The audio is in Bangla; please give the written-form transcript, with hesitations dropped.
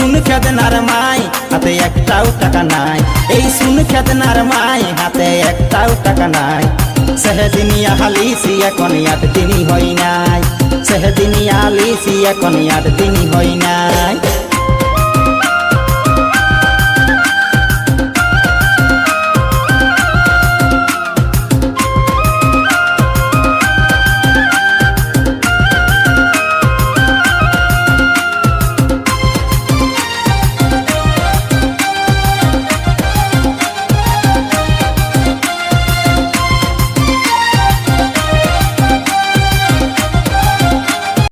শুন খেদনার মাই হাতে একটাও টাকা নাই, এই শুন খেদনার মাই হাতে একটাও টাকা নাই। সেহদিনিয়া হালিসি এখন 8 দিনই হয় নাই, সেহদিনিয়া হালিসি এখন 8 দিনই হয় নাই।